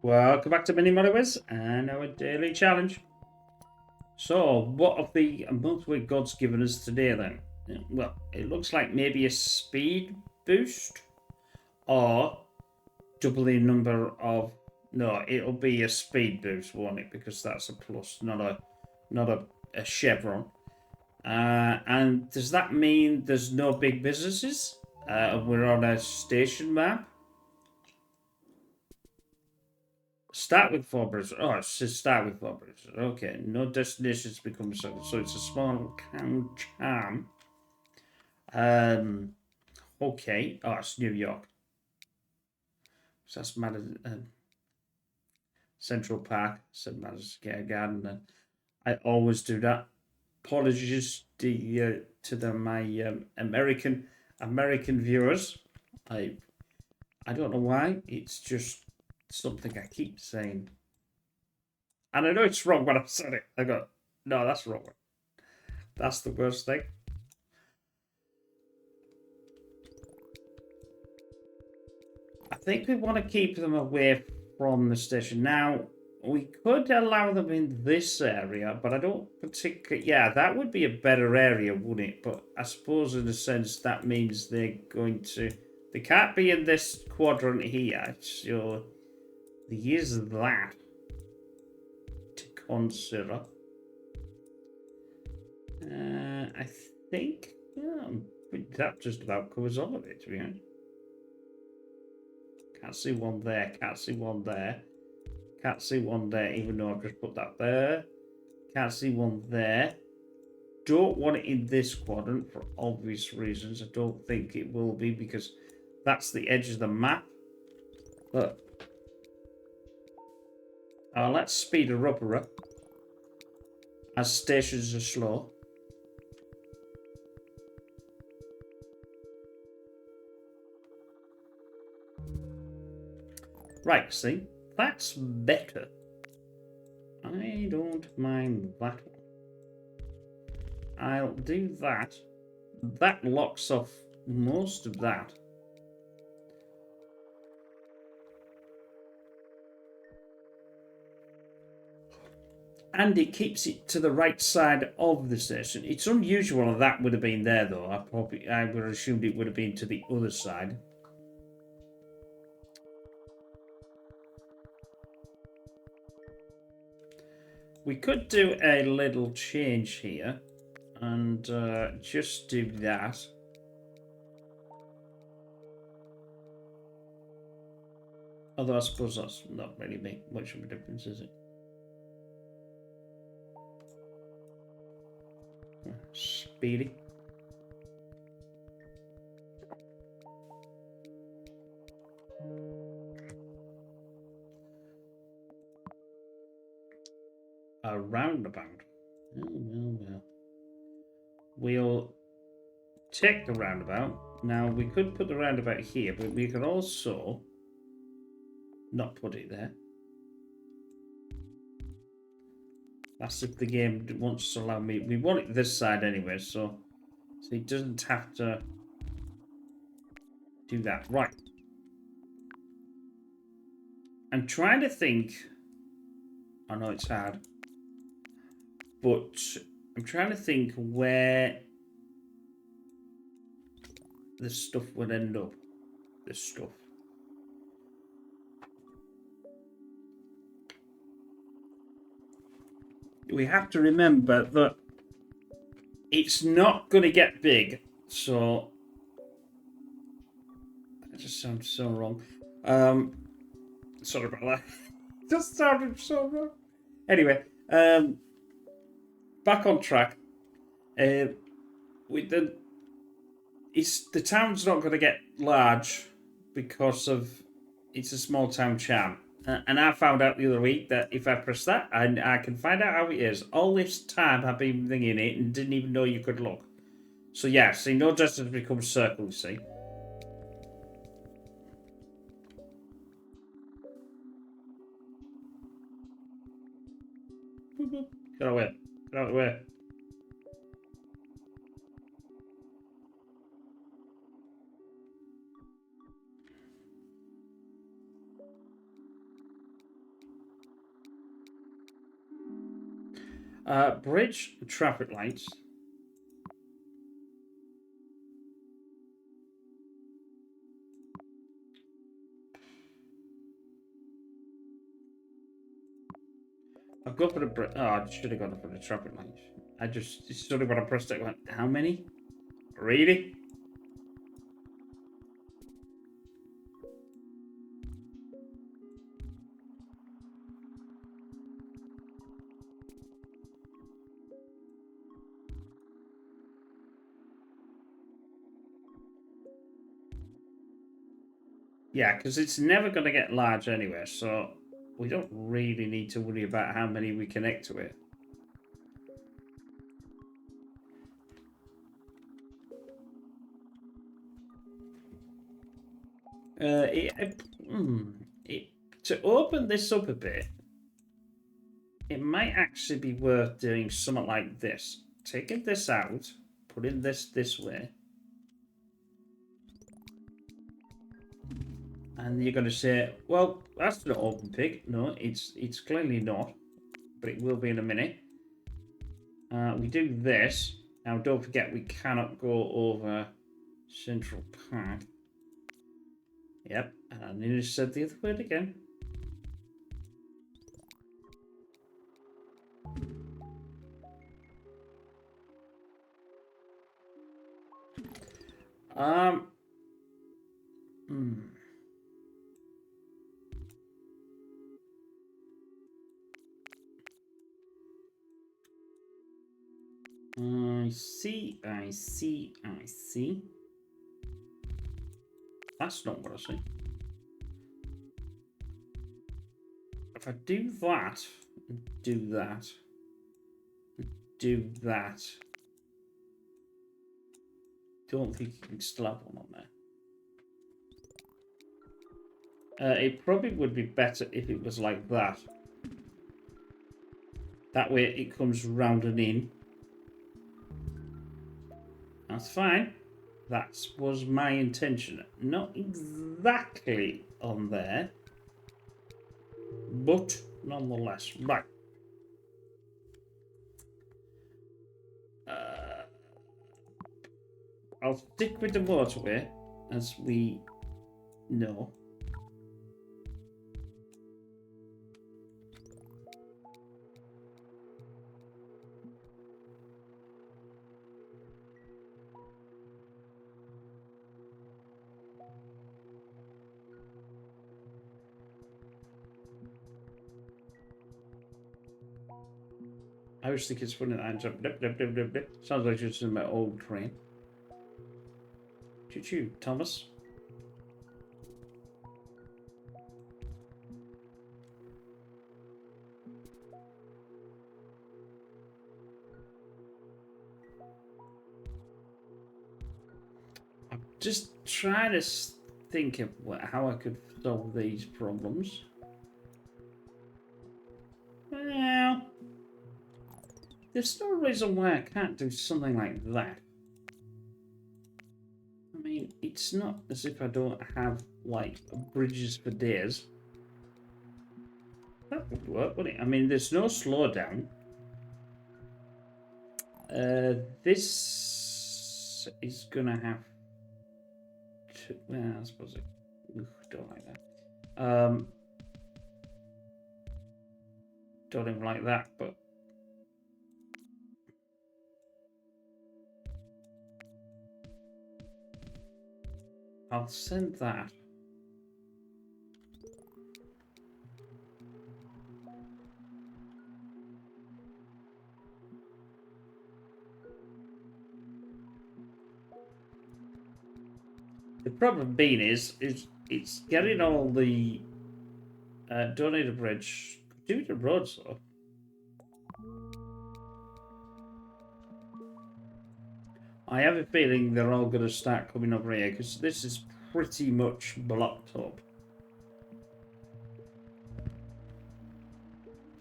Welcome back to Mini Motorways and our daily challenge. So, what have the Motorway gods given us today then? Well, it looks like maybe a speed boost or double the number of. No, it'll be a speed boost, won't it? Because that's a plus, not a chevron. And does that mean there's no big businesses? We're on a station map. Start with four bridges. Oh, it says start with four bridges. Okay, no destinations become so. So it's a small town charm. Okay. Oh, it's New York. So that's Central Park, St. Madison Square Garden. And I always do that. Apologies to my American viewers. I don't know why. It's just something I keep saying. And I know it's wrong when I've said it. I go, no, that's wrong. That's the worst thing. I think we want to keep them away from the station. Now, we could allow them in this area, but I don't particularly... Yeah, that would be a better area, wouldn't it? But I suppose in a sense that means they're going to... They can't be in this quadrant here, so there is that to consider. I think that just about covers all of it, to be honest. Can't see one there, can't see one there. Can't see one there, even though I've just put that there. Can't see one there. Don't want it in this quadrant for obvious reasons. I don't think it will be because that's the edge of the map. But let's speed her up as stations are slow. Right, see? That's better. I don't mind that one. I'll do that. That locks off most of that. And it keeps it to the right side of the station. It's unusual that would have been there, though. I would have assumed it would have been to the other side. We could do a little change here and just do that. Although I suppose that's not really make much of a difference, is it? Speedy. A roundabout. Well. We'll take the roundabout. Now, we could put the roundabout here, but we could also not put it there. That's if the game wants to allow me. We want it this side anyway, so it doesn't have to do that. Right. I'm trying to think. I know it's hard. But I'm trying to think where the stuff would end up. This stuff. We have to remember that it's not going to get big, so that just sounds so wrong. Sorry about that. Just sounded so wrong. Anyway, back on track. With the town's not going to get large because of it's a small town charm. And I found out the other week that if I press that, I can find out how it is. All this time I've been thinking it and didn't even know you could look. So yeah, see, no distance becomes circle, you see. Get away. Get out of the way. Bridge, traffic lights. I've gone for the bridge. Oh, I should have gone for the traffic lights. It's sort of when I pressed it, I went, how many? Really? Yeah, because it's never going to get large anyway, so we don't really need to worry about how many we connect to it. To open this up a bit, it might actually be worth doing something like this. Taking this out, putting this way. And you're going to say, well, that's not open pig. No, it's clearly not, but it will be in a minute. We do this. Now, don't forget, we cannot go over Central Park. Yep, and I nearly said the other word again. Hmm. I see. That's not what I see. If I do that, do that, do that, don't think you can still have one on there. It probably would be better if it was like that. That way it comes round and in. That's fine. That was my intention. Not exactly on there, but nonetheless. Right. I'll stick with the motorway, as we know. I always think it's funny that ends up blip, blip, blip, blip, blip. Sounds like it's in my old train. Choo-choo, Thomas. I'm just trying to think of how I could solve these problems. Well, there's no reason why I can't do something like that. I mean, it's not as if I don't have, like, bridges for days. That would work, wouldn't it? I mean, there's no slowdown. This is gonna have to... Well, I suppose it... don't like that. Don't even like that, but... I'll send that. The problem being is it's getting all the donated bridge. Do the roads though. I have a feeling they're all going to start coming over here because this is pretty much blocked up.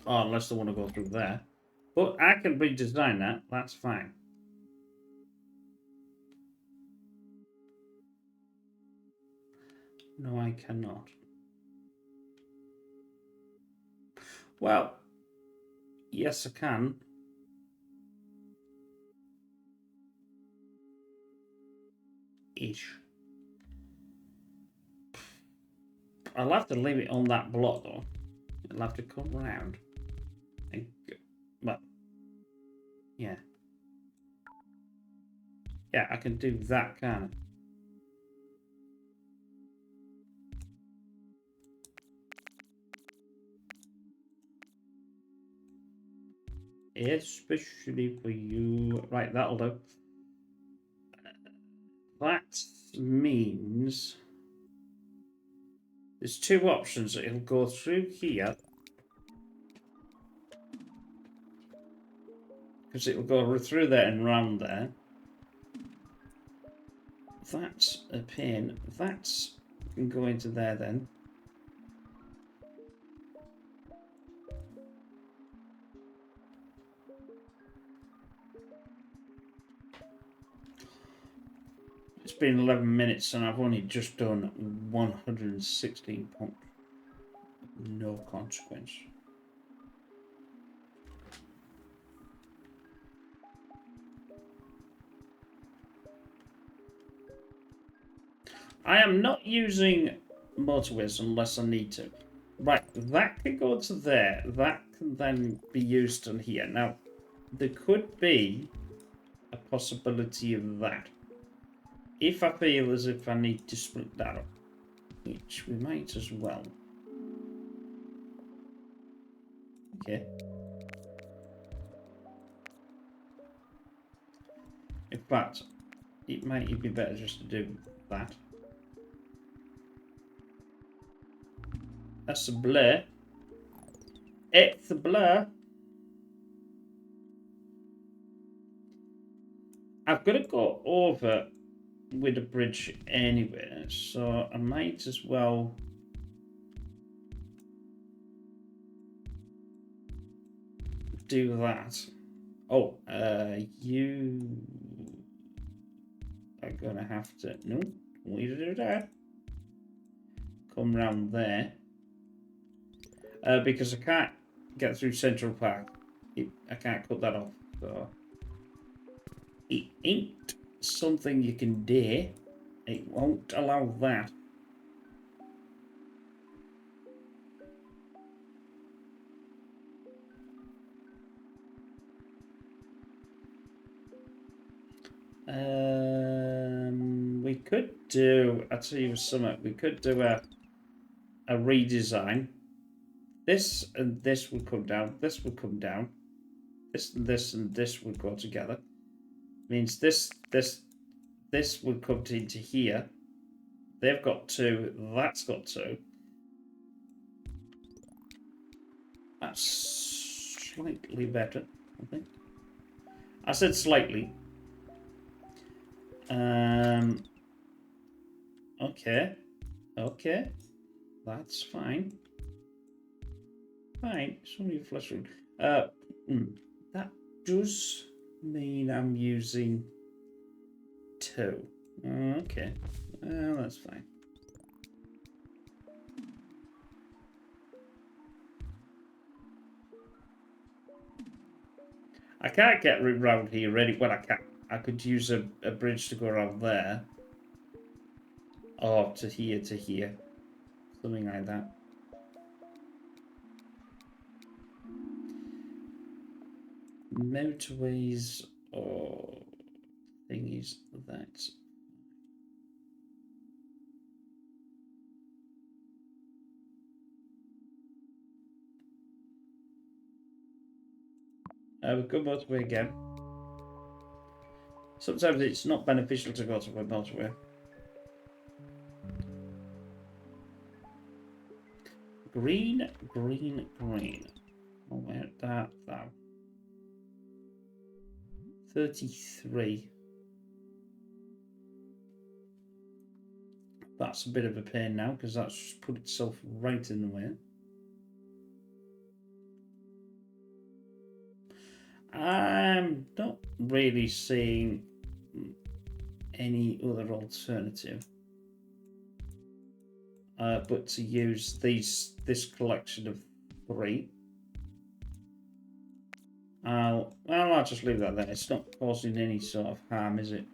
Oh, unless they want to go through there. But I can redesign that. That's fine. No, I cannot. Well, yes, I can. ish. I'll have to leave it on that block though. It'll have to come round and go, well, yeah. Yeah, I can do that kind of. Especially for you. Right, that'll do. That means there's two options. It'll go through here. Because it will go through there and round there. That's a pin. That's can go into there then. It's been 11 minutes and I've only just done 116 points. No consequence. I am not using Motorways unless I need to. Right, that can go to there. That can then be used on here. Now, there could be a possibility of that. If I feel as if I need to split that up, which we might as well. Okay. In fact, it might be better just to do that. That's a blur. It's a blur. I've got to go over with a bridge anyway, so I might as well do that. Oh, you are gonna have to. No, we do that. Come round there. Because I can't get through Central Park. I can't cut that off. So it ain't something you can do. It won't allow that. We could do. I'll tell you something. We could do a redesign. This and this would come down. This would come down. This and this would go together. Means this would come into here. They've got two. That's got two. That's slightly better, I think. I said slightly. Okay. Okay. That's fine. Fine. Somebody flush room. That does mean I'm using two. Okay. That's fine. I can't get around here ready. Well, I can't. I could use a bridge to go around there. Or to here, to here. Something like that. Motorways or thingies that. We'll go motorway again. Sometimes it's not beneficial to go to a motorway. Green, green, green. Oh, where that though? 33. That's a bit of a pain now because that's just put itself right in the way. I'm not really seeing any other alternative. But to use this collection of 3. I'll just leave that there. It's not causing any sort of harm, is it?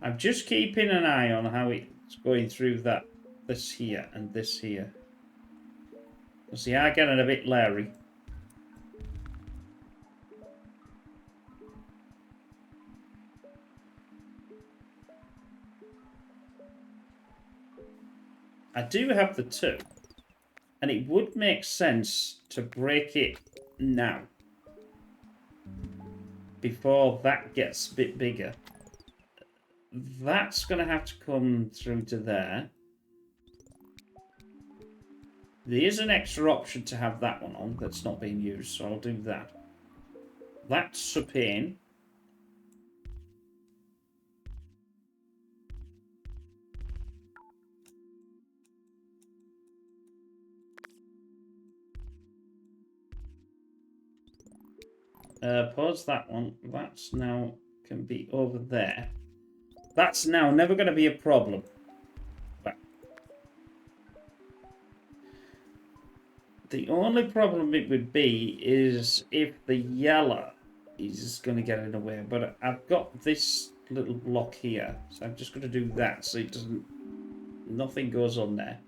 I'm just keeping an eye on how it's going through this here and this here. Because they are getting a bit leery. I do have the 2. And it would make sense to break it now. Before that gets a bit bigger. That's going to have to come through to there. There is an extra option to have that one on that's not being used, so I'll do that. That's up in. Pause that one. That's now can be over there. That's now never going to be a problem. But the only problem it would be is if the yellow is going to get in the way. But I've got this little block here, so I'm just going to do that so it doesn't. Nothing goes on there.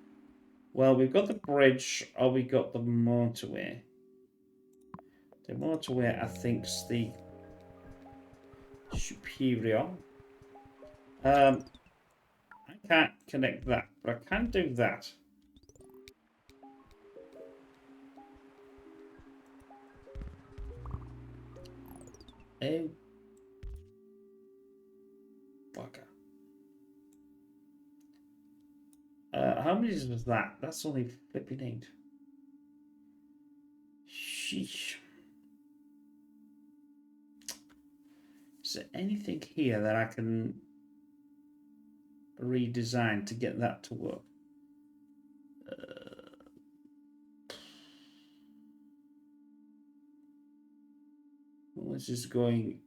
Well, we've got the bridge, or we got the motorway. The motorway, I think, is the superior. I can't connect that, but I can do that. Oh. Bugger. How many was that? That's only flipping 8. Sheesh. Is there anything here that I can redesign to get that to work? Well, this is going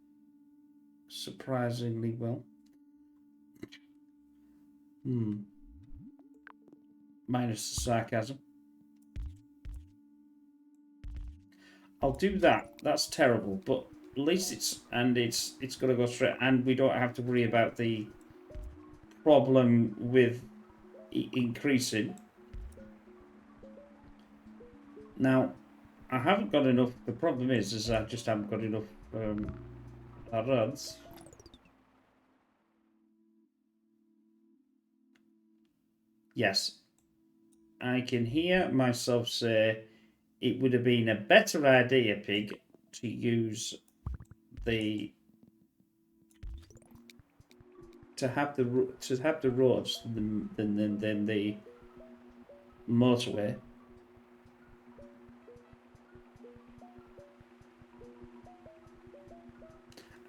surprisingly well. Minus the sarcasm. I'll do that. That's terrible, but at least it's going to go straight, and we don't have to worry about the problem with increasing. Now, I haven't got enough. The problem is I just haven't got enough rods. Yes, I can hear myself say it would have been a better idea, Pig, to use to have the roads than the motorway.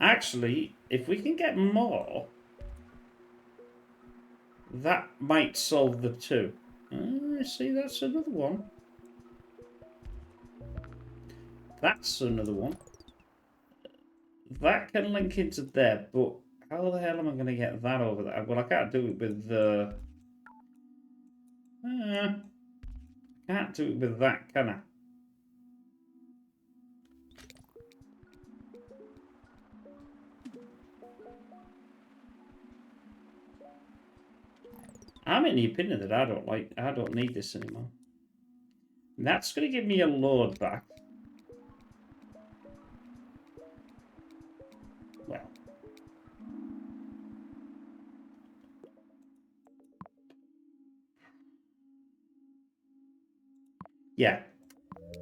Actually, if we can get more, that might solve the 2. See, that's another one. That's another one. That can link into there, but how the hell am I going to get that over there? Well, I can't do it with the... can't do it with that, can I? I'm in the opinion that I don't need this anymore. And that's going to give me a load back. Well. Yeah.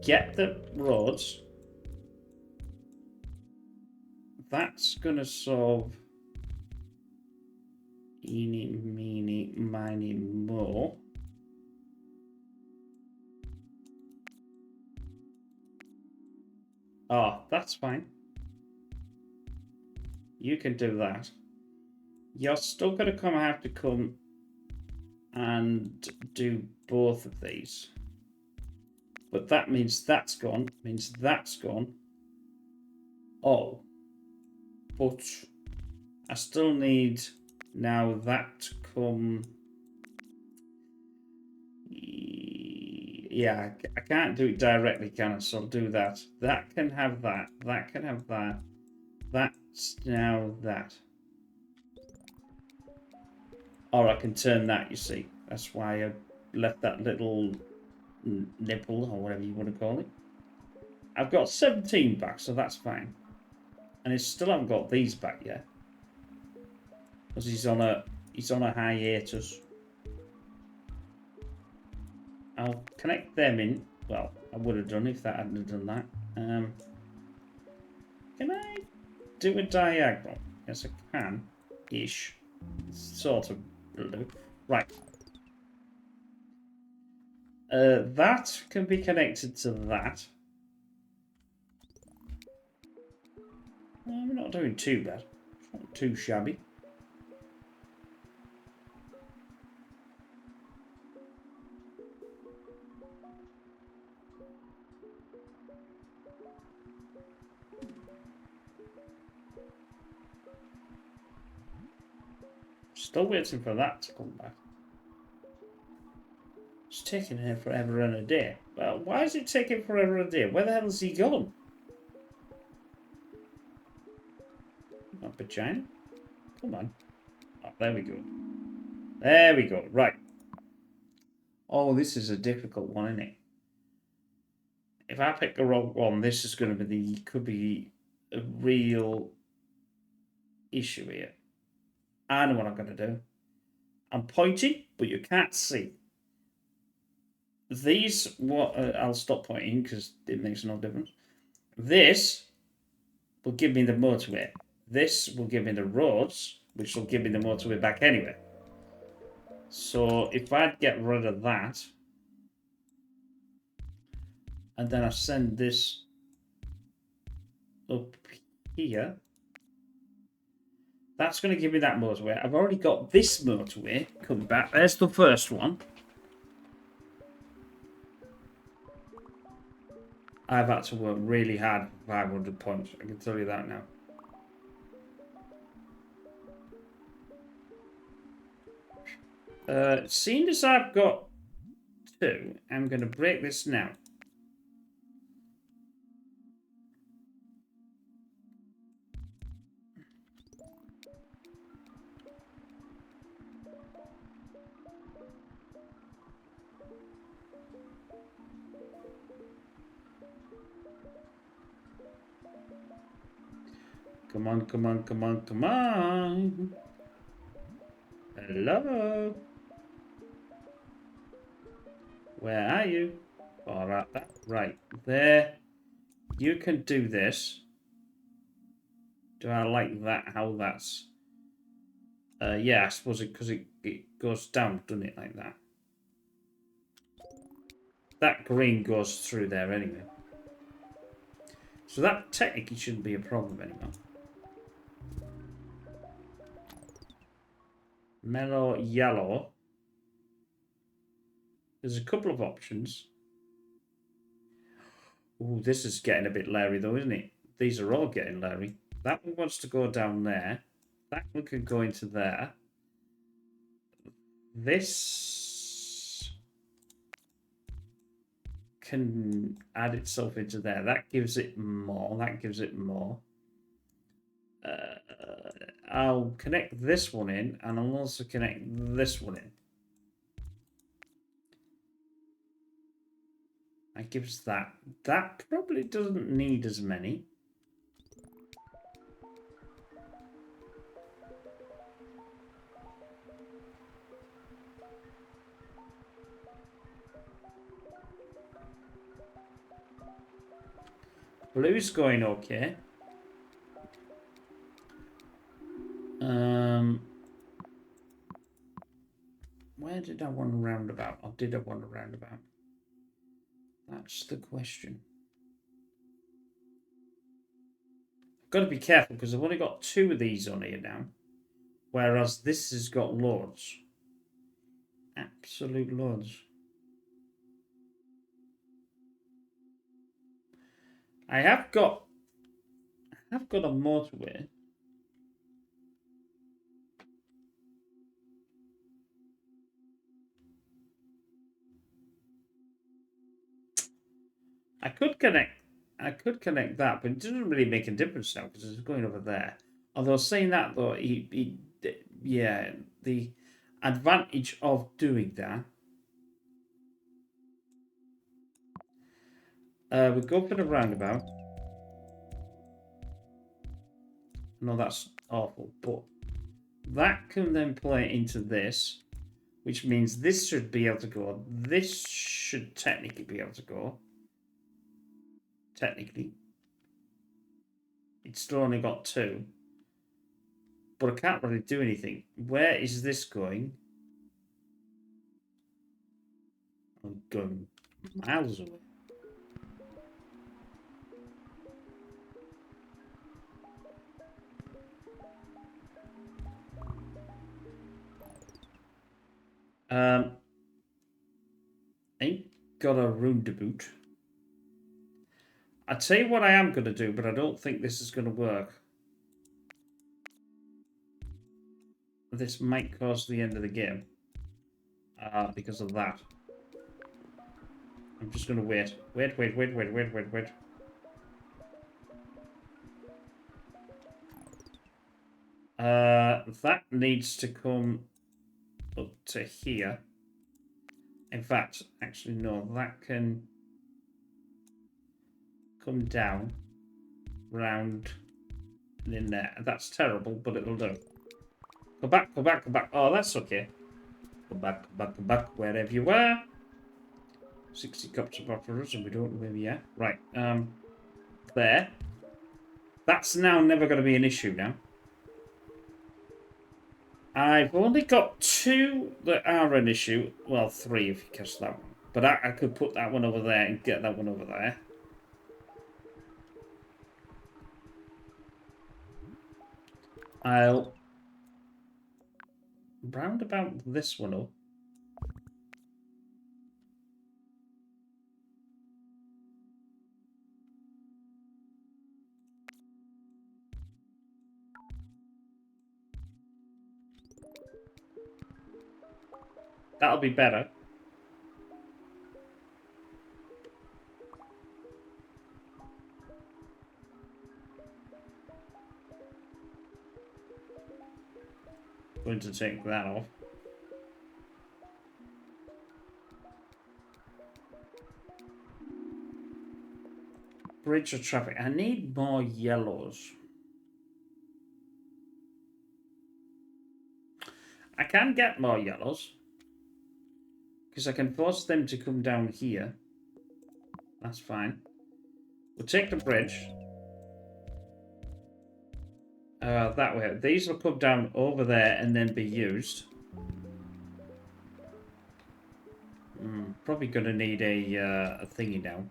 Get the roads. That's going to solve eeny, meeny, miny, mo. Oh, that's fine. You can do that. You're still going to have to come and do both of these. But that means that's gone. Means that's gone. Oh. But I still need now that to come. Yeah, I can't do it directly, can I? So I'll do that. That can have that. That can have that. That's now that. Or I can turn that, you see. That's why I left that little nipple, or whatever you want to call it. I've got 17 back, so that's fine. And I still haven't got these back yet. Because he's on a hiatus. I'll connect them in. Well, I would have done if that hadn't done that. Can I do a diagonal? Yes, I can. Ish. Sort of will do. Right. That can be connected to that. We're not doing too bad. It's not too shabby. Still waiting for that to come back. It's taking him forever and a day. Well, why is it taking forever and a day? Where the hell has he gone? Not vagina? Come on. Oh, there we go. There we go. Right. Oh, this is a difficult one, isn't it? If I pick the wrong one, this is going to be could be a real issue here. I know what I'm going to do. I'm pointing, but you can't see. These, I'll stop pointing because it makes no difference. This will give me the motorway. This will give me the roads, which will give me the motorway back anyway. So if I get rid of that, and then I send this up here, that's going to give me that motorway. I've already got this motorway coming back. There's the first one. I've had to work really hard for 500 points. I can tell you that now. Seeing as I've got 2, I'm going to break this now. Come on, come on, come on, come on. Hello. Where are you? All right, right there. You can do this. Do I like that? How that's? Yeah, I suppose because it goes down, doesn't it, like that? That green goes through there anyway. So that technically shouldn't be a problem anymore. Mellow yellow. There's a couple of options. Oh, this is getting a bit Larry though, isn't it? These are all getting Larry. That one wants to go down there. That one could go into there. This can add itself into there. That gives it more. That gives it more. I'll connect this one in, and I'll also connect this one in. That gives that. That probably doesn't need as many. Blue's going okay. Where did I want a roundabout? Or did I want a roundabout? That's the question. I've got to be careful because I've only got 2 of these on here now. Whereas this has got loads. Absolute loads. I have got a motorway. I could connect that, but it doesn't really make a difference now because it's going over there. Although saying that though, yeah, advantage of doing that. We go for the roundabout. No, that's awful, but that can then play into this, which means this should be able to go. This should technically be able to go. Technically. It's still only got 2. But I can't really do anything. Where is this going? I'm going miles away. Ain't got a roundabout. I'll tell you what I am going to do, but I don't think this is going to work. This might cause the end of the game. Because of that. I'm just going to wait. Wait. That needs to come up to here. In fact, actually, no, that can come down, round, and in there. That's terrible, but it'll do. Go back. Oh, that's okay. Go back, wherever you were. 60 cups of buffers, and we don't know where we are. Right, there. That's now never going to be an issue now. I've only got 2 that are an issue. Well, 3 if you catch that one. But I could put that one over there and get that one over there. I'll round about this one up. That'll be better. Going to take that off. Bridge of traffic. I need more yellows. I can get more yellows. Because I can force them to come down here. That's fine. We'll take the bridge. That way. These will come down over there and then be used. Probably going to need a thingy now.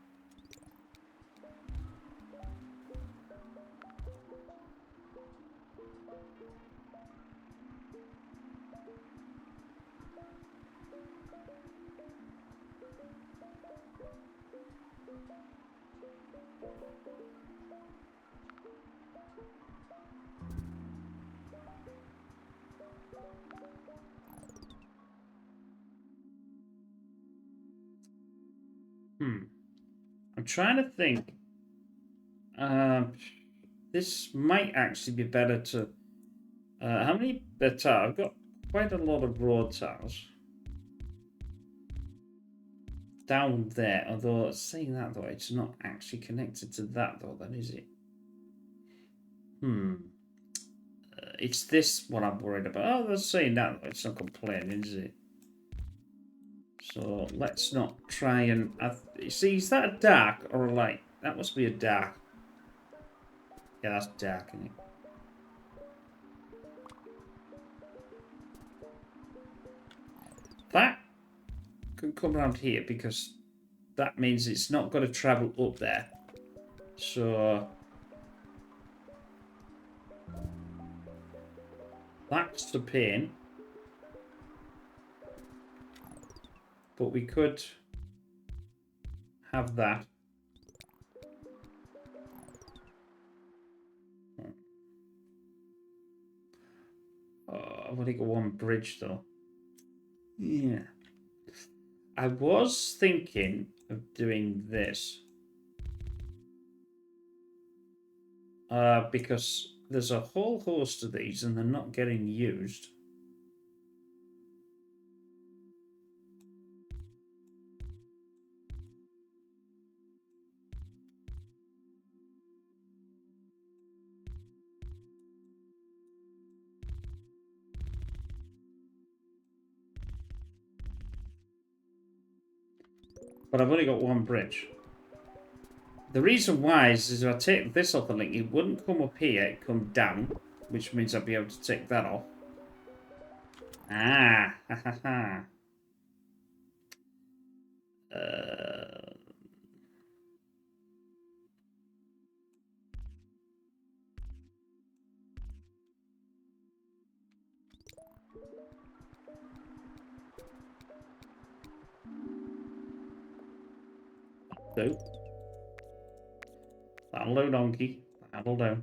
I'm trying to think. This might actually be better to... how many tires? I've got quite a lot of road tires. Down there, although saying that though, it's not actually connected to that though, then is it? It's this one I'm worried about. Oh, they're saying that though, it's not complaining, is it? So let's not try and... see, is that a dark or a light? That must be a dark. Yeah, that's dark, isn't it? That can come around here because that means it's not going to travel up there. So that's the pain. But we could have that. I've only got one bridge though. Yeah. I was thinking of doing this. Because there's a whole host of these and they're not getting used. but I've only got one bridge. The reason why is if I take this off the link, it wouldn't come up here, it'd come down, which means I'd be able to take that off. Ah, ha ha ha. So, that'll do, donkey. That'll do.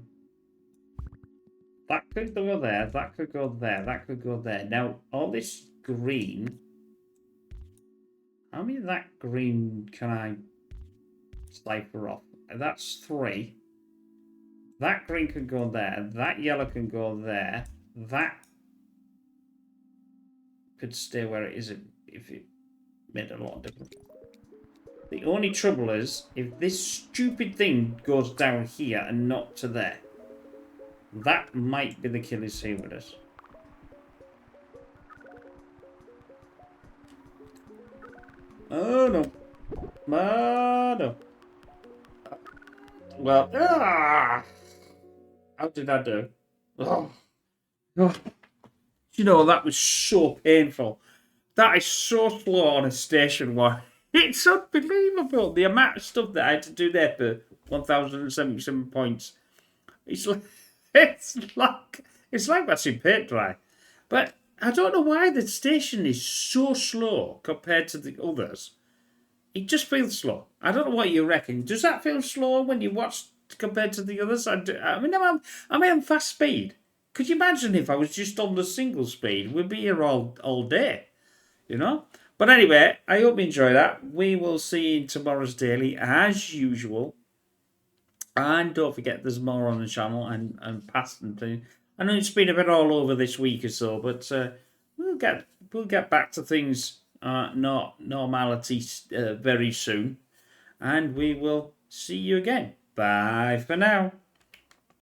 That could go there, that could go there, that could go there. Now, all this green... How many of that green can I cipher off? That's 3. That green can go there. That yellow can go there. That could stay where it is if it made a lot of difference. The only trouble is, if this stupid thing goes down here and not to there, that might be the Achilles heel with us. Oh no. Oh no. Well, how did I do? Oh. Oh. You know, that was so painful. That is so slow on a station one. It's unbelievable. The amount of stuff that I had to do there for 1,077 points. It's like watching paint dry. But I don't know why the station is so slow compared to the others. It just feels slow. I don't know what you reckon. Does that feel slow when you watch compared to the others? I mean, I'm on fast speed. Could you imagine if I was just on the single speed? We'd be here all day, you know? But anyway, I hope you enjoy that. We will see you in tomorrow's daily as usual. And don't forget, there's more on the channel and past and things. I know it's been a bit all over this week or so, but we'll get back to things normality very soon, and we will see you again. Bye for now.